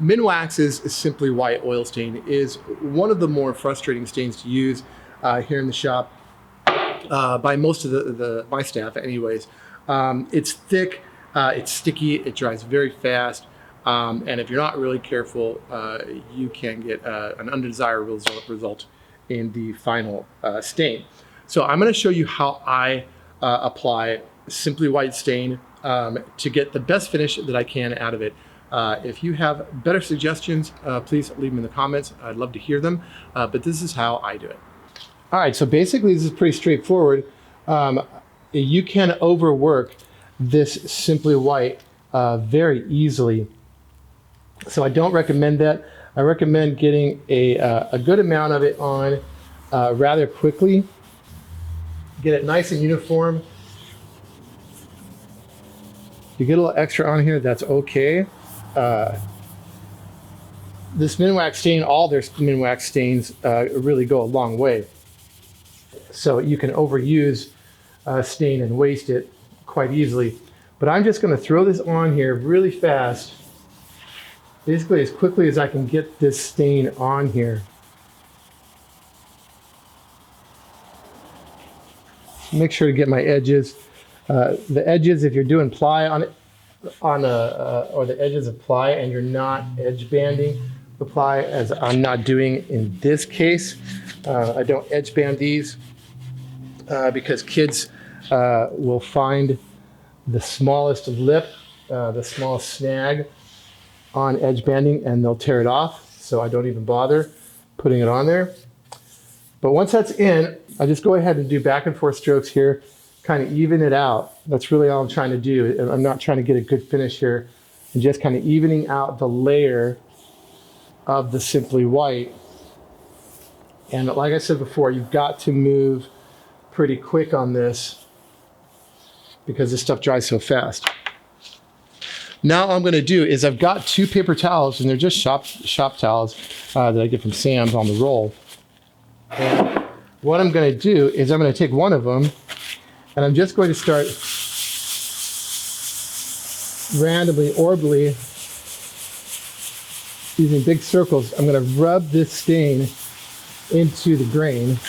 Minwax's Simply White oil stain is one of the more frustrating stains to use here in the shop by most of my staff anyways. It's thick, it's sticky, it dries very fast, and if you're not really careful, you can get an undesirable result in the final stain. So I'm going to show you how I apply Simply White stain to get the best finish that I can out of it. If you have better suggestions, please leave them in the comments. I'd love to hear them, but this is how I do it. All right, so basically this is pretty straightforward. You can overwork this Simply White very easily. So I don't recommend that. I recommend getting a good amount of it on rather quickly. Get it nice and uniform. If you get a little extra on here, that's okay. This Minwax stain, all their Minwax stains really go a long way. So you can overuse stain and waste it quite easily. But I'm just going to throw this on here really fast, basically as quickly as I can get this stain on here. Make sure to get my edges. The edges, if you're doing ply on it, or the edges of ply and you're not edge banding the ply, as I'm not doing in this case. I don't edge band these because kids will find the smallest lip, the smallest snag on edge banding, and they'll tear it off. So I don't even bother putting it on there. But once that's in, I just go ahead and do back and forth strokes here, kind of even it out. That's really all I'm trying to do. I'm not trying to get a good finish here, and just kind of evening out the layer of the Simply White. And like I said before, you've got to move pretty quick on this because this stuff dries so fast. Now all I'm going to do is I've got 2 paper towels, and they're just shop towels that I get from Sam's on the roll. And what I'm going to do is I'm going to take one of them, and I'm just going to start randomly, orbly, using big circles. I'm going to rub this stain into the grain.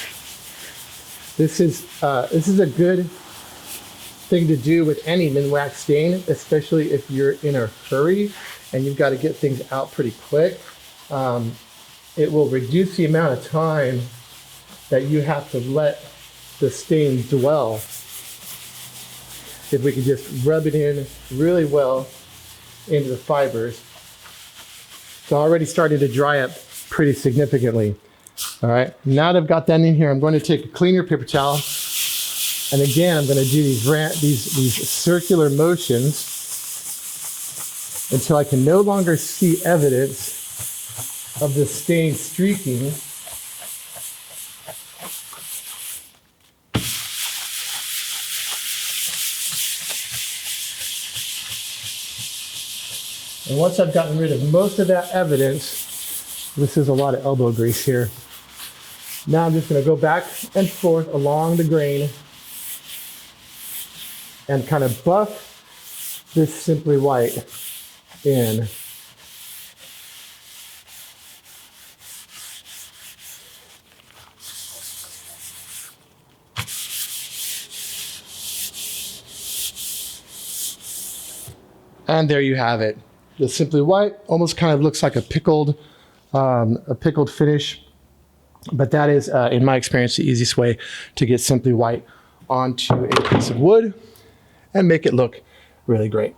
This is a good thing to do with any Minwax stain, especially if you're in a hurry and you've got to get things out pretty quick. It will reduce the amount of time that you have to let the stain dwell if we can just rub it in really well into the fibers. It's already starting to dry up pretty significantly. All right, now that I've got that in here, I'm going to take a cleaner paper towel, and again, I'm going to do these circular motions until I can no longer see evidence of the stain streaking. And once I've gotten rid of most of that evidence, this is a lot of elbow grease here. Now I'm just going to go back and forth along the grain and kind of buff this Simply White in. And there you have it. The Simply White almost kind of looks like a pickled finish, but that is, in my experience, the easiest way to get Simply White onto a piece of wood and make it look really great.